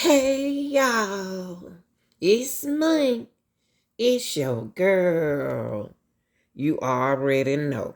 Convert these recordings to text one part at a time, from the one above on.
Hey y'all, it's me. It's your girl. You already know.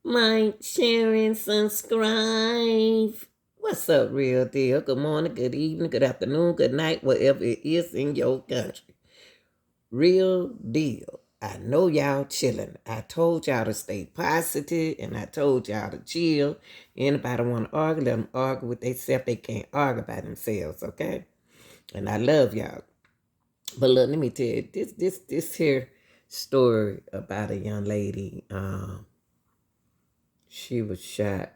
Like, share, and subscribe. What's up, real deal? Good morning, good evening, good afternoon, good night, whatever it is in your country. Real deal. I know y'all chilling. I told y'all to stay positive and I told y'all to chill. Anybody want to argue, let them argue with themselves. They can't argue by themselves, okay? And I love y'all. But look, let me tell you, this here story about a young lady. She was shot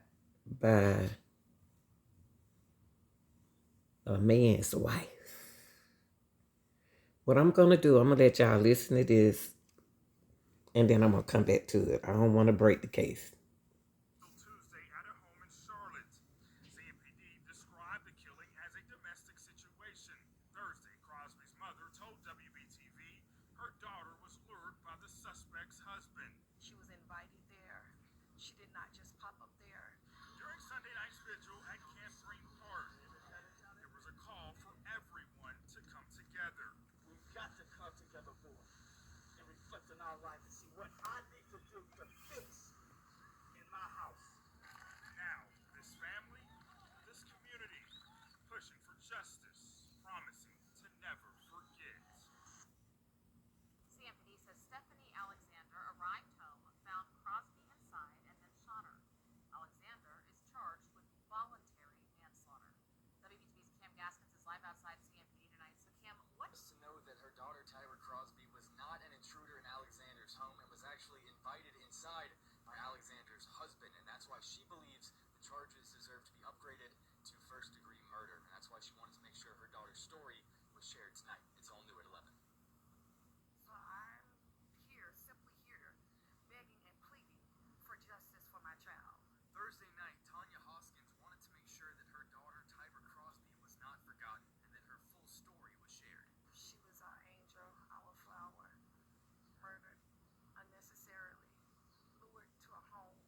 by a man's wife. What I'm gonna do, I'm gonna let y'all listen to this, and then I'm gonna come back to it. I don't want to break the case. Tuesday at a home in Charlotte. CMPD described the killing as a domestic situation. Thursday, Crosby's mother told WBTV her daughter was lured by the suspect's husband. She was invited there. She did not just pop up there. During Sunday night's vigil at Camp Green Park, there was a call for everyone to come together. We've got to come together more and reflect on our life and see what I need to do to fix in my house. Now, this family, this community, pushing for justice, promising to never forget. CMPD says Stephanie Alexander arrived home, found Crosby inside, and then shot her. Alexander is charged with voluntary manslaughter. WBTV's Cam Gaskins is live outside CMPD tonight. So, Cam, what? To know that her daughter Tyra Crosby was not an intruder in Alexander's home and was actually invited inside by Alexander's husband, and that's why she believes the charges deserve to be upgraded to first-degree murder, and that's why she wanted to make sure her daughter's story was shared tonight. It's all new at 11. So I'm here, simply here, begging and pleading for justice for my child. Thursday night, Tanya Hoskins wanted to make sure that her daughter Tyra Crosby was not forgotten and that her full story was shared. She was our angel, our flower, murdered unnecessarily, lured to a home,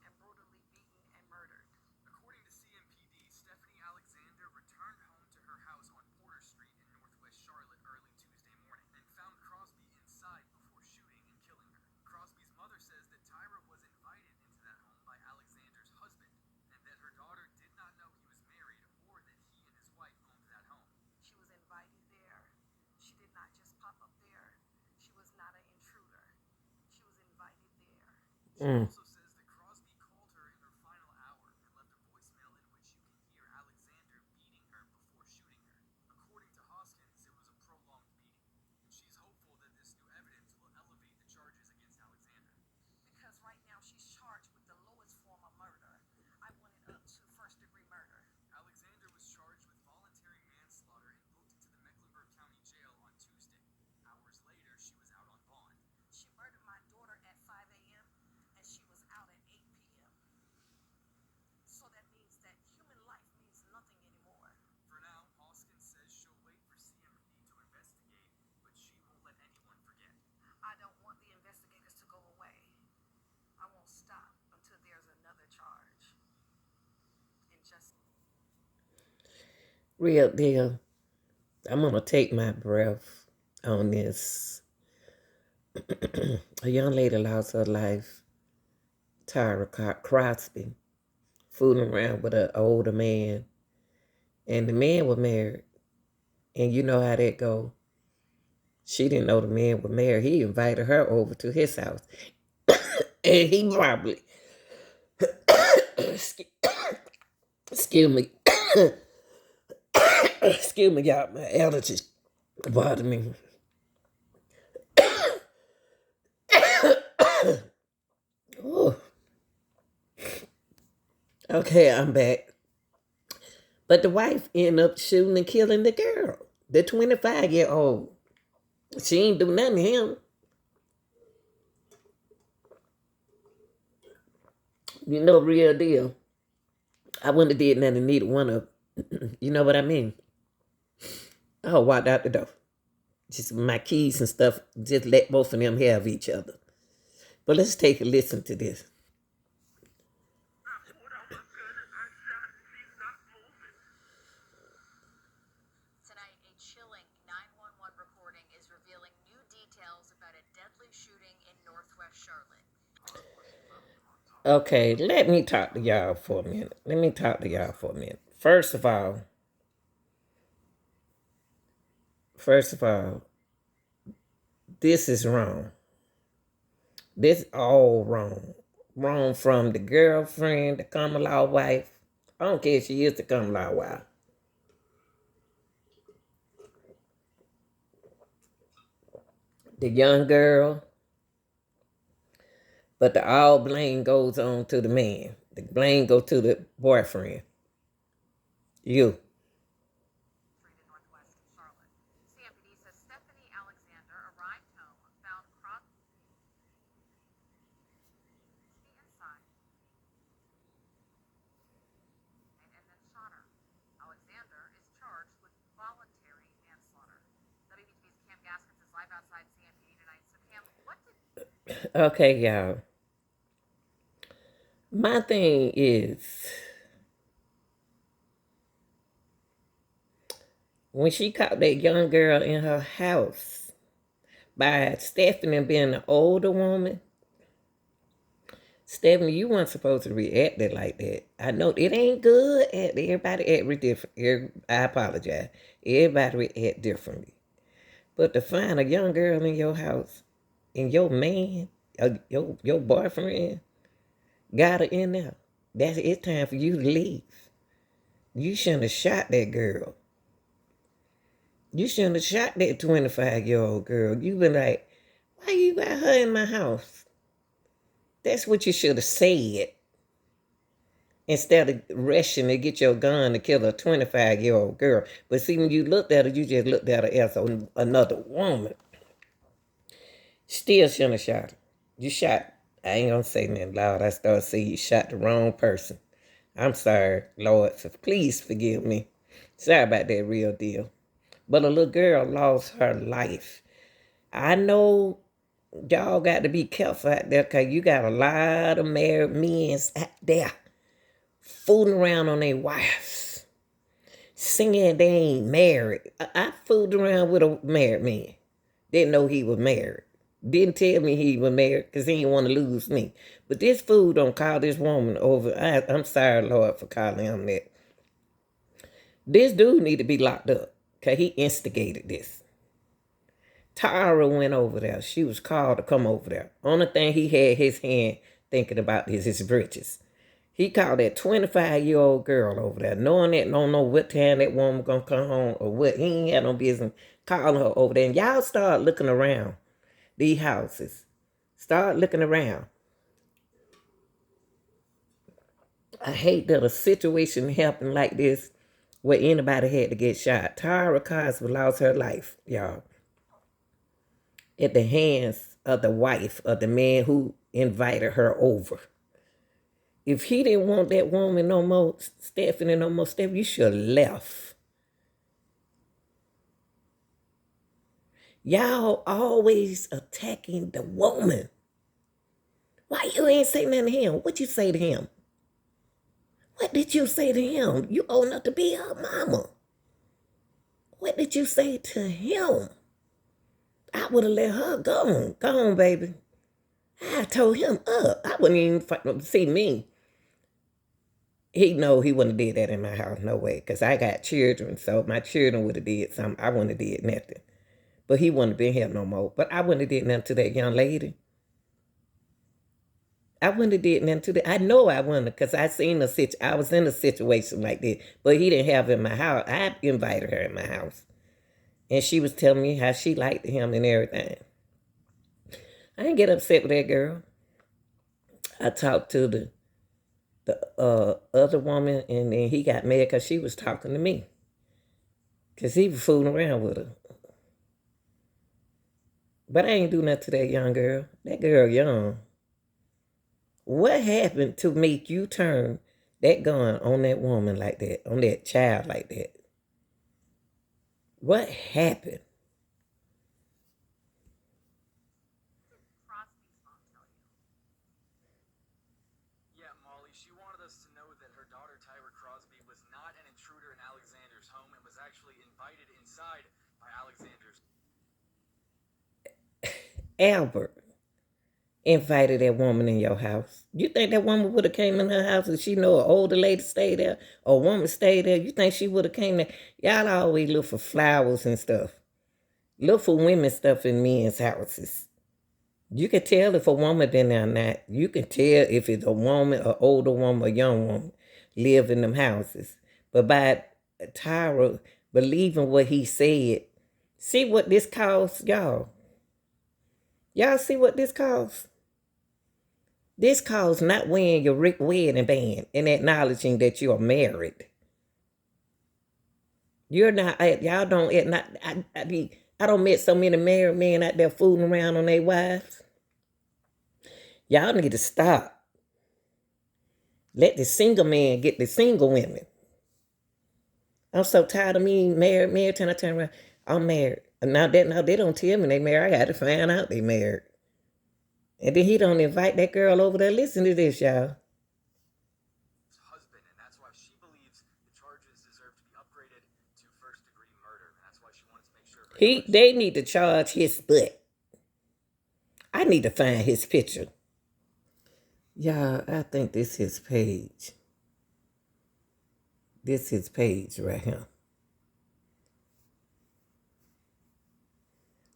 and brutally beaten and murdered. According to CMPD, Stephanie Alexander returned home to her house on Porter Street in Northwest Charlotte early Tuesday morning and found Crosby inside before shooting and killing her. Crosby's mother says that Tyra was invited into that home by Alexander's husband and that her daughter did not know he was married or that he and his wife owned that home. She was invited there. She did not just pop up there. She was not an intruder. She was invited there. She Mm. also says that Crosby called her in her final hour and left a voicemail in which you can hear Alexander beating her before shooting her. According to Hoskins, it was a prolonged beating, and she's hopeful that this new evidence will elevate the charges against Alexander. Because right now she's charged with the lowest form of murder. I want it up to first degree murder. Alexander was charged with voluntary manslaughter and booked into the Mecklenburg County Jail on Tuesday. Hours later, she was out on bond. She murdered my daughter at 5 a.m. and she was out at 8 p.m. So that means that human life means nothing anymore. For now, Hoskins says she'll wait for CMPD to investigate, but she won't let anyone forget. I don't want the investigators to go away. I won't stop until there's another charge. And just Real deal. I'm gonna take my breath on this. A young lady lost her life. Tyra Crosby, fooling around with an older man, and the man was married. And you know how that go. She didn't know the man was married. He invited her over to his house, and he probably excuse me, excuse me, y'all. My allergies bother me. Ooh. Okay, I'm back. But the wife ended up shooting and killing the girl, the 25-year-old. She ain't do nothing to him. You know, real deal. I wouldn't have did nothing to neither one of them. You know what I mean? I walked out the door. Just my keys and stuff. Just let both of them have each other. But let's take a listen to this. I pulled out my gun and I shot and he's not moving. Okay, let me talk to y'all for a minute. Let me talk to y'all for a minute. First of all, this is wrong. This all wrong. Wrong from the girlfriend, the common law wife. I don't care if she is the common law wife. The young girl, but the all blame goes on to the man. The blame goes to the boyfriend. You. Street in northwest Charlotte. CMPD says Stephanie Alexander arrived home, found Crosby inside, and then shot her. Alexander is charged with voluntary manslaughter. WBTV's Cam Gaskins is live outside CMPD tonight. So, Cam, what did Okay, y'all. My thing is, when she caught that young girl in her house by Stephanie being an older woman, Stephanie, you weren't supposed to react it like that. I know it ain't good. Everybody act different. I apologize. Everybody react differently. But to find a young girl in your house and your man, your boyfriend, got her in there, it's time for you to leave. You shouldn't have shot that girl. You shouldn't have shot that 25-year-old girl. You been like, why you got her in my house? That's what you should have said. Instead of rushing to get your gun to kill a 25-year-old girl. But see, when you looked at her, you just looked at her as another woman. Still shouldn't have shot her. You shot, I ain't gonna say nothing loud. I started saying you shot the wrong person. I'm sorry, Lord, so please forgive me. Sorry about that real deal. But a little girl lost her life. I know y'all got to be careful out there because you got a lot of married men out there fooling around on their wives, singing they ain't married. I fooled around with a married man. Didn't know he was married. Didn't tell me he was married because he didn't want to lose me. But this fool don't call this woman over. I'm sorry, Lord, for calling him that. This dude need to be locked up because he instigated this. Tara went over there. She was called to come over there. Only thing he had his hand thinking about is his britches. He called that 25-year-old girl over there, knowing that don't know what time that woman gonna come home or what. He ain't had no business calling her over there. And y'all start looking around these houses. Start looking around. I hate that a situation happened like this where anybody had to get shot. Tara Cosby lost her life, y'all, at the hands of the wife of the man who invited her over. If he didn't want that woman no more, Stephanie no more, Stephanie, you should have left. Y'all always attacking the woman. Why you ain't say nothing to him? What you say to him? What did you say to him? You old enough to be her mama. What did you say to him? I would have let her go on. Go on, baby. I told him up. I wouldn't even see me. He know he wouldn't have did that in my house. No way. Because I got children. So my children would have did something. I wouldn't have did nothing. But he wouldn't have been here no more. But I wouldn't have did nothing to that young lady. I wouldn't have did nothing to that. I know I wouldn't have, because I was in a situation like this. But he didn't have her in my house. I invited her in my house. And she was telling me how she liked him and everything. I didn't get upset with that girl. I talked to the other woman, and then he got mad because she was talking to me. Because he was fooling around with her. But I ain't do nothing to that young girl. That girl young. What happened to make you turn that gun on that woman like that, on that child like that? What happened? Crosby's mom tell you? Yeah, Molly, she wanted us to know that her daughter Tyra Crosby was not an intruder in Alexander's home and was actually invited inside by Alexander's. Albert, invited that woman in your house? You think that woman would have came in her house if she know an older lady stay there or a woman stay there? You think she would have came there? Y'all always look for flowers and stuff. Look for women stuff in men's houses. You can tell if a woman been there or not. You can tell if it's a woman, an older woman, a young woman live in them houses. But by Tyra believing what he said, see what this costs y'all. Y'all see what this costs? This costs not wearing your wedding band and acknowledging that you are married. You're not, y'all don't, I don't met so many married men out there fooling around on their wives. Y'all need to stop. Let the single man get the single women. I'm so tired of me married, till I turn around, I'm married. Now they don't tell me they married. I got to find out they married. And then he don't invite that girl over there. Listen to this, y'all. Husband, and that's why she believes the charges deserve to be upgraded to first-degree murder, and that's why she wants to make sure They need to charge his butt. I need to find his picture. Y'all, I think this his page. This his page right here.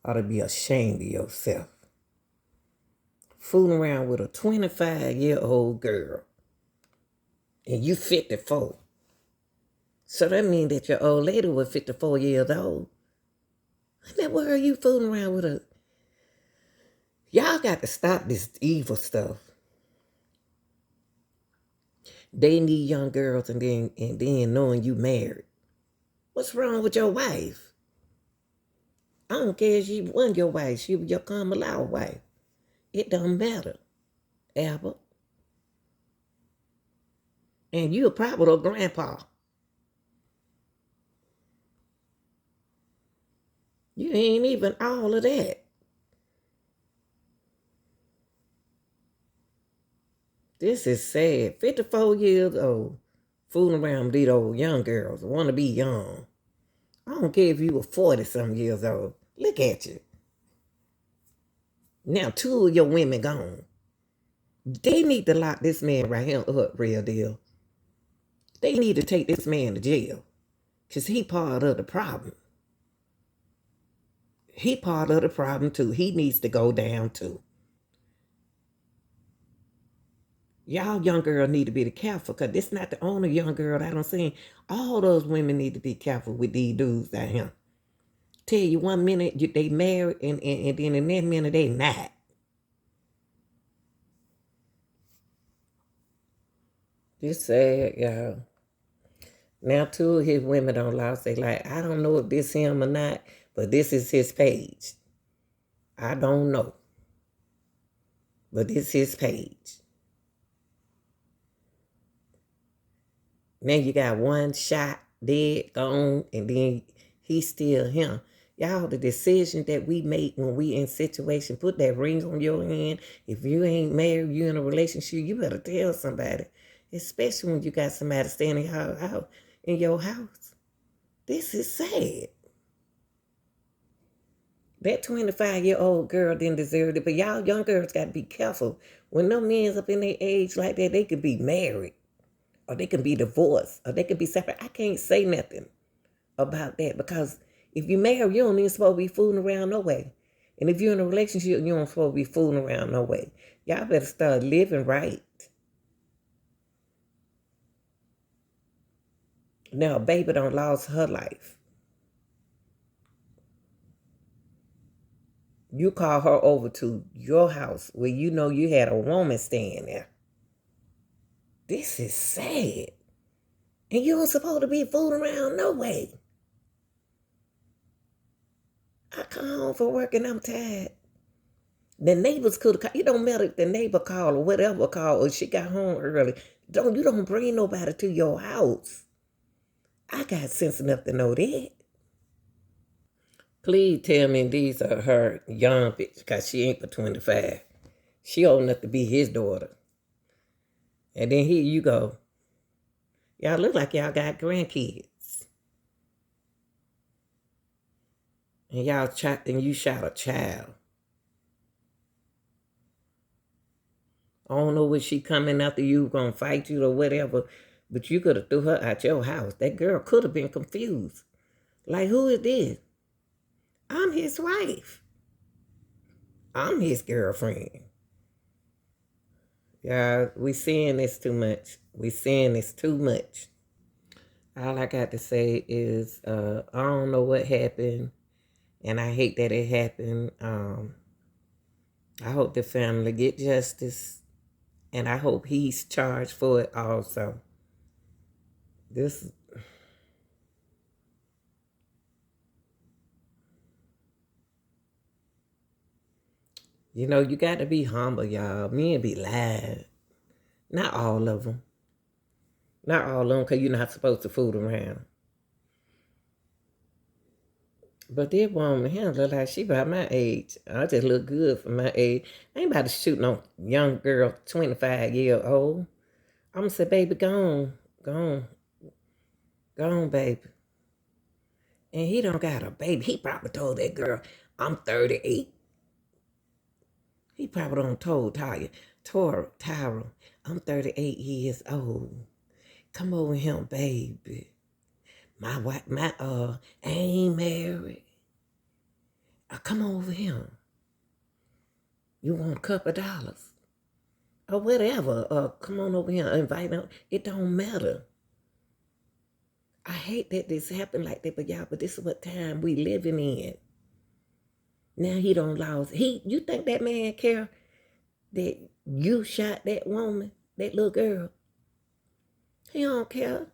Ought to be ashamed of yourself. Fooling around with a 25-year-old girl. And you 54. So that means that your old lady was 54 years old. What the world are you fooling around with her? Y'all got to stop this evil stuff. They need young girls and then knowing you married. What's wrong with your wife? I don't care if she wasn't your wife. She was your common law wife. It don't matter, Albert. And you're probably a grandpa. You ain't even all of that. This is sad. 54 years old, fooling around with these old young girls, want to be young. I don't care if you were 40-some years old. Look at you. Now 2 of your women gone. They need to lock this man right here up, real deal. They need to take this man to jail. Because he part of the problem. He part of the problem too. He needs to go down too. Y'all young girls need to be careful, because this not the only young girl that I'm seeing. All those women need to be careful with these dudes out here. Tell you 1 minute they married, and then in that minute they not. It's sad, y'all. Now 2 of his women don't lost. They like, I don't know if this him or not, but this is his page. I don't know. But this is his page. Now you got 1 shot, dead, gone, and then he's still him. Y'all, the decision that we make when we in situation, put that ring on your hand. If you ain't married, you in a relationship, you better tell somebody. Especially when you got somebody standing out in your house. This is sad. That 25-year-old girl didn't deserve it, but y'all young girls got to be careful. When them men's up in their age like that, they could be married, or they can be divorced, or they can be separate. I can't say nothing about that, because if you marry, you don't even supposed to be fooling around no way. And if you're in a relationship, you don't supposed to be fooling around no way. Y'all better start living right. Now, baby done lost her life. You call her over to your house where you know you had a woman staying there. This is sad. And you don't supposed to be fooling around no way. I come home from work and I'm tired. The neighbors could have called. It don't matter if the neighbor called or whatever called, or she got home early. You don't bring nobody to your house. I got sense enough to know that. Please tell me these are her young bitch, because she ain't but 25. She old enough to be his daughter. And then here you go. Y'all look like y'all got grandkids. And you shot a child. I don't know what she coming after you, gonna fight you or whatever, but you could have threw her out your house. That girl could have been confused. Like, who is this? I'm his wife. I'm his girlfriend. Yeah, we seeing this too much. We seeing this too much. All I got to say is, I don't know what happened, and I hate that it happened. I hope the family get justice, and I hope he's charged for it also. This, you know, you got to be humble, y'all. Men be lying. Not all of them. Not all of them, because you're not supposed to fool around. But this woman here look like she about my age. I just look good for my age. I ain't about to shoot no young girl, 25-year-old. I'm going to say, baby, go on, baby. And he don't got a baby. He probably told that girl, I'm 38. He probably done told Tyra, I'm 38 years old. Come over here, baby. My wife, I ain't married. Come over here. You want a couple of dollars? Or whatever. Come on over here. Invite them. It don't matter. I hate that this happened like that, but this is what time we living in. Now he don't lost. You think that man care that you shot that woman, that little girl? He don't care.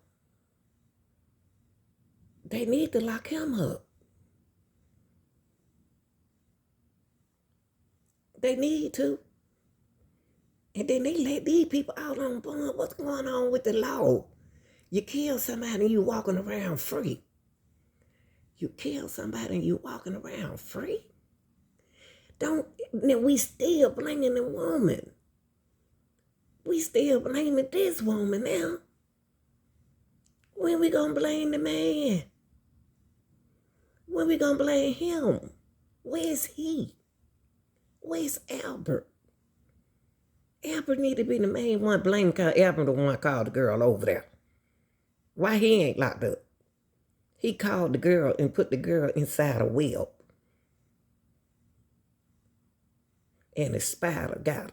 They need to lock him up. They need to. And then they let these people out on bond. What's going on with the law? You kill somebody and you walking around free. You kill somebody and you walking around free? We still blaming the woman. We still blaming this woman now. When we gonna blame the man? When we gonna blame him? Where's he? Where's Albert? Albert need to be the main one blamed, because Albert the one called the girl over there. Why he ain't locked up? He called the girl and put the girl inside a wheel. And the spider got her.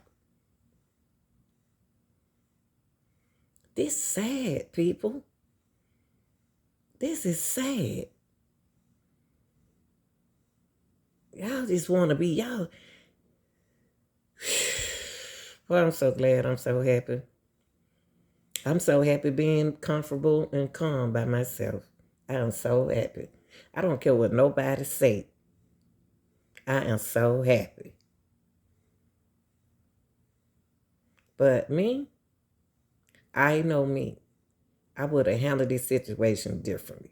This sad, people. This is sad. Y'all just want to be y'all. Well, I'm so glad. I'm so happy. I'm so happy being comfortable and calm by myself. I am so happy. I don't care what nobody say. I am so happy. But me, I know me. I would have handled this situation differently.